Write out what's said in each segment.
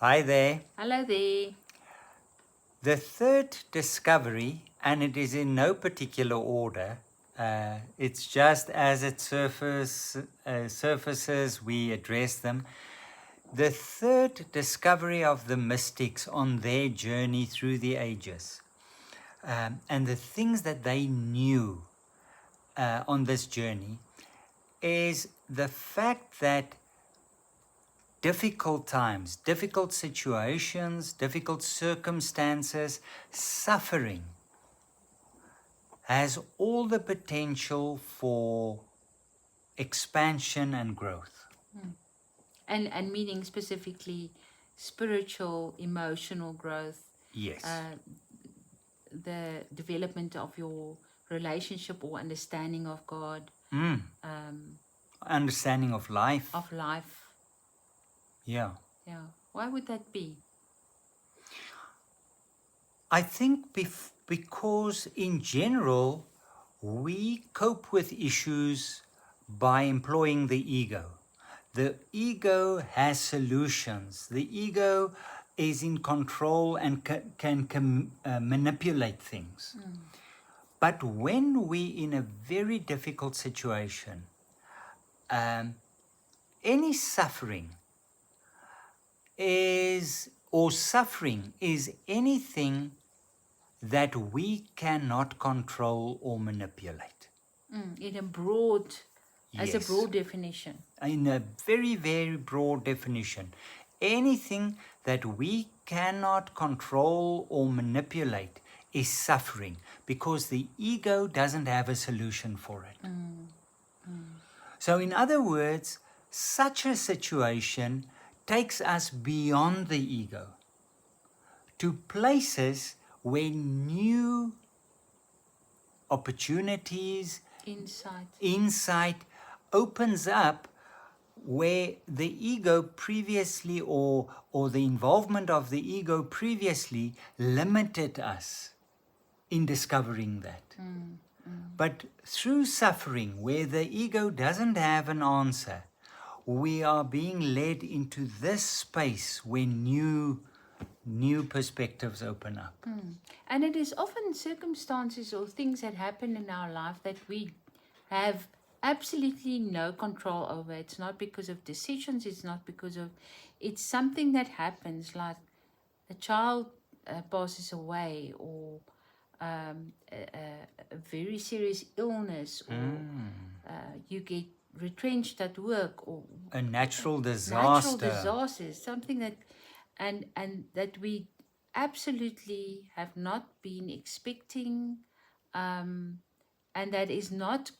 Hi there. Hello there. The third discovery, and it is in no particular order, it's just as it surfaces, we address them. The third discovery of the mystics on their journey through the ages, and the things that they knew on this journey, is the fact that difficult times, difficult situations, difficult circumstances, suffering has all the potential for expansion and growth. And meaning specifically spiritual, emotional growth, Yes. the development of your relationship or understanding of God, Understanding of life. of life. Yeah. Yeah. Why would that be? I think because in general, we cope with issues by employing the ego. The ego has solutions. The ego is in control and can manipulate things. But when we in a very difficult situation, any suffering is anything that we cannot control or manipulate. In a broad, as a Yes. broad definition. In a very, very broad definition, anything that we cannot control or manipulate is suffering because the ego doesn't have a solution for it. So, in other words, such a situation takes us beyond the ego to places where new opportunities, insight opens up, where the ego previously or the involvement of the ego previously limited us in discovering that. But through suffering, where the ego doesn't have an answer, we are being led into this space where new perspectives open up. And it is often circumstances or things that happen in our life that we have absolutely no control over. It's not because of decisions, it's not because of, it's something that happens, like a child passes away, or a very serious illness, or you get retrenched at work, or A natural natural disaster. disasters, something that, and that we absolutely have not been expecting, and that is not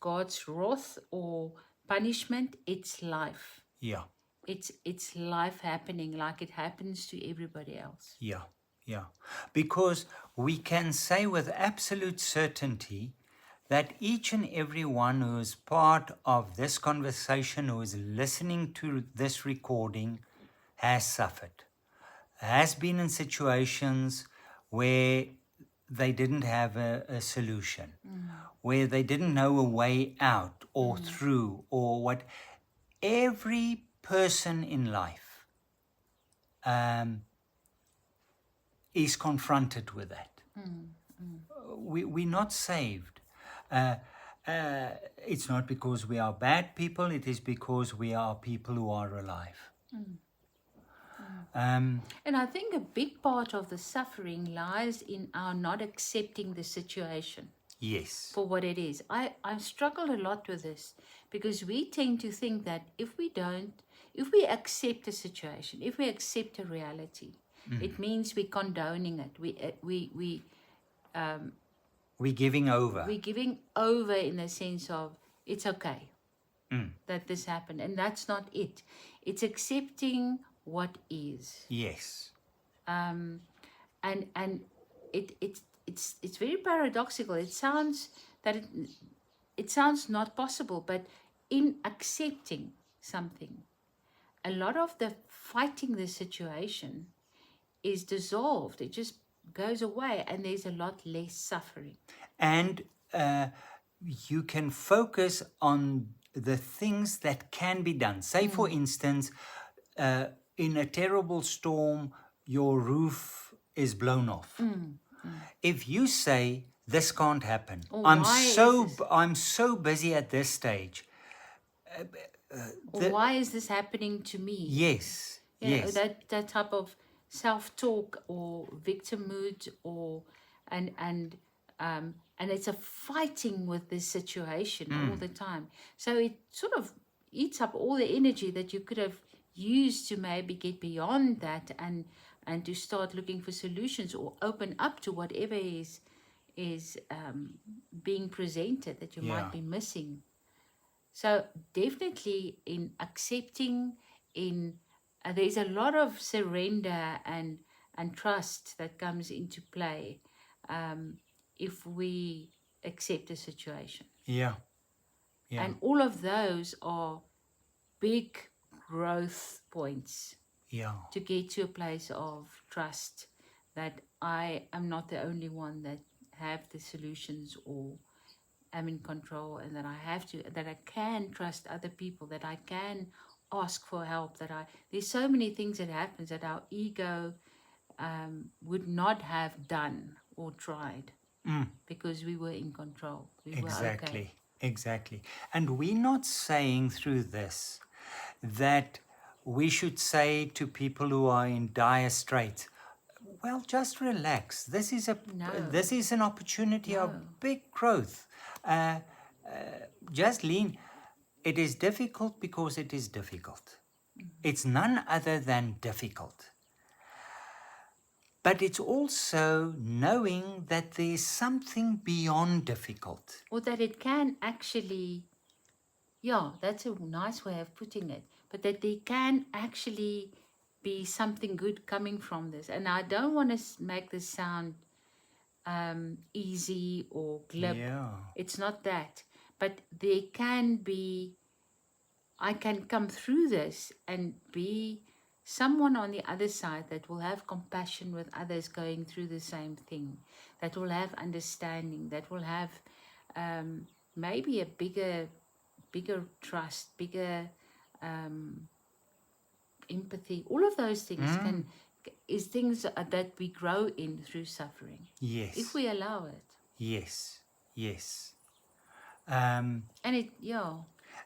God's wrath or punishment. It's life. Yeah. It's life happening like it happens to everybody else. Yeah, yeah. Because we can say with absolute certainty that each and every one who is part of this conversation, who is listening to this recording, has suffered, has been in situations where they didn't have a solution, where they didn't know a way out or through, or what. Every person in life is confronted with that. We're not saved. Uh, it's not because we are bad people, it is because we are people who are alive. And I think a big part of the suffering lies in our not accepting the situation Yes. for what it is. I struggle a lot with this, because we tend to think that if we accept a situation, if we accept a reality, it means we're condoning it. We're giving over. We're giving over in the sense of it's okay that this happened, and that's not it. It's accepting what is. Yes. And it's very paradoxical. It sounds that it sounds not possible, but in accepting something, a lot of the fighting the situation is dissolved. It just goes away, and there's a lot less suffering. And you can focus on the things that can be done. Say, for instance, in a terrible storm, your roof is blown off. If you say, this can't happen, Or why is this? I'm so busy at this stage. Or why is this happening to me? Yes, You know, yes. that type of self-talk or victimhood, or and it's a fighting with this situation all the time. So it sort of eats up all the energy that you could have used to maybe get beyond that and to start looking for solutions or open up to whatever is being presented that you might be missing. So definitely in accepting, in there's a lot of surrender and trust that comes into play if we accept a situation. Yeah, yeah, And all of those are big growth points yeah, to get to a place of trust that I am not the only one that have the solutions or am in control, and that I can trust other people, that I can ask for help, there's so many things that happens that our ego would not have done or tried because we were in control. We were okay. exactly, exactly. And we're not saying through this that we should say to people who are in dire straits, well, just relax. No. This is an opportunity No. of big growth. Just lean. It is difficult because it is difficult. It's none other than difficult. But it's also knowing that there's something beyond difficult. Or that it can actually, yeah, that's a nice way of putting it, but that there can actually be something good coming from this. And I don't want to make this sound easy or glib. Yeah. It's not that. But there can be, I can come through this and be someone on the other side that will have compassion with others going through the same thing, that will have understanding, that will have maybe a bigger trust, bigger empathy. All of those things is things that we grow in through suffering. Yes. If we allow it. Yes. Yes. And it, yeah.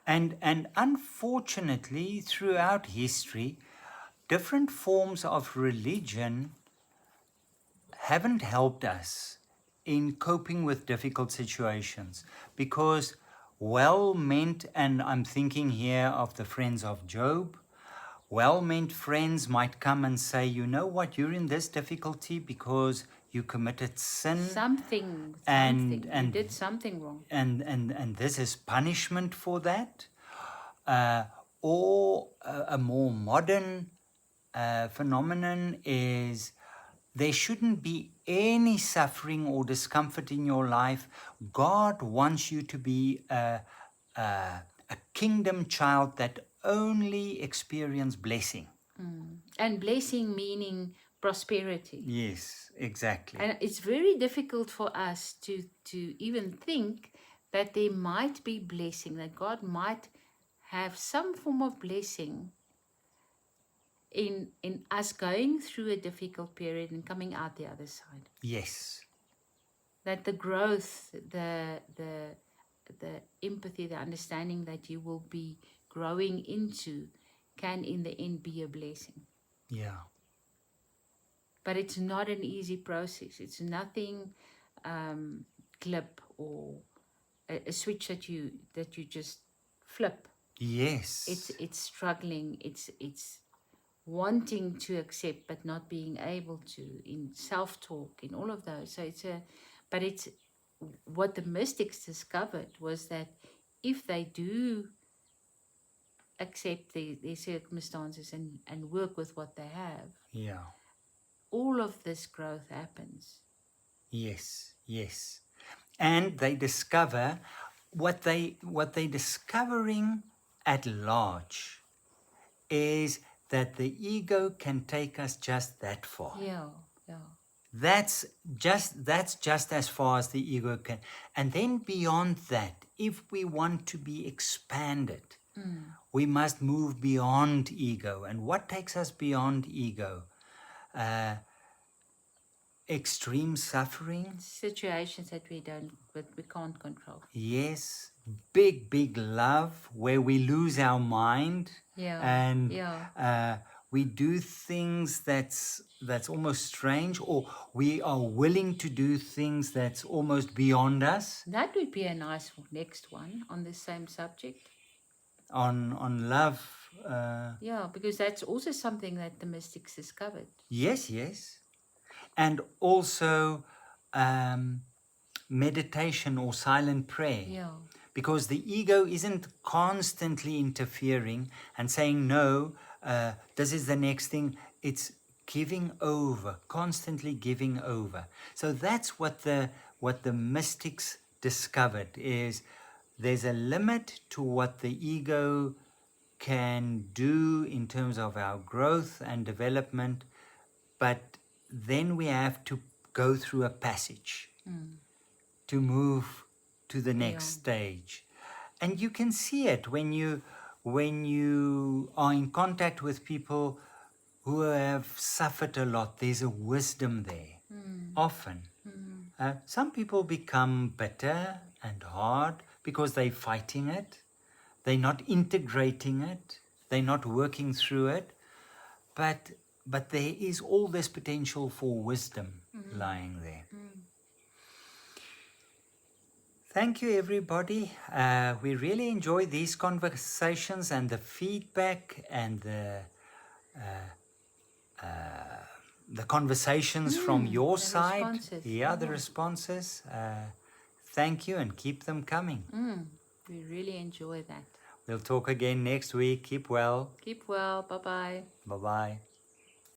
And unfortunately, throughout history, different forms of religion haven't helped us in coping with difficult situations, because well-meant, and I'm thinking here of the friends of Job, well-meant friends might come and say, you know what, you're in this difficulty because you committed sin. Something. And you did something wrong. And this is punishment for that. Or a more modern phenomenon is there shouldn't be any suffering or discomfort in your life. God wants you to be a kingdom child that only experience blessing. And blessing meaning prosperity. Yes, exactly. And it's very difficult for us to even think that there might be blessing, that God might have some form of blessing in us going through a difficult period and coming out the other side. Yes. That the growth, the empathy, the understanding that you will be growing into can in the end be a blessing. Yeah. But it's not an easy process. It's nothing glib or a switch that you just flip. Yes. It's struggling. It's wanting to accept but not being able to, in self-talk, in all of those. So it's what the mystics discovered was that if they do accept their circumstances and work with what they have, yeah, all of this growth happens. Yes, yes. And they discover what they're discovering at large is that the ego can take us just that far. Yeah. That's just as far as the ego can. And then beyond that, if we want to be expanded, We must move beyond ego. And what takes us beyond ego? Extreme suffering. Situations that we can't control. Yes. Big, big love where we lose our mind. Yeah. And Yeah. we do things that's almost strange, or we are willing to do things that's almost beyond us. That would be a nice next one on the same subject. On love. Yeah, because that's also something that the mystics discovered. Yes, yes. And also meditation or silent prayer. Yeah. Because the ego isn't constantly interfering and saying, no, this is the next thing. It's giving over, constantly giving over. So that's what the mystics discovered, is there's a limit to what the ego can do in terms of our growth and development, but then we have to go through a passage to move to the next stage. And you can see it when you are in contact with people who have suffered a lot. There's a wisdom there, often. Some people become bitter and hard because they're fighting it. They're not integrating it. They're not working through it. But there is all this potential for wisdom lying there. Thank you, everybody. We really enjoy these conversations and the feedback and the conversations from your side. Responses. The responses. Thank you, and keep them coming. We really enjoy that. We'll talk again next week. Keep well. Keep well. Bye-bye. Bye-bye.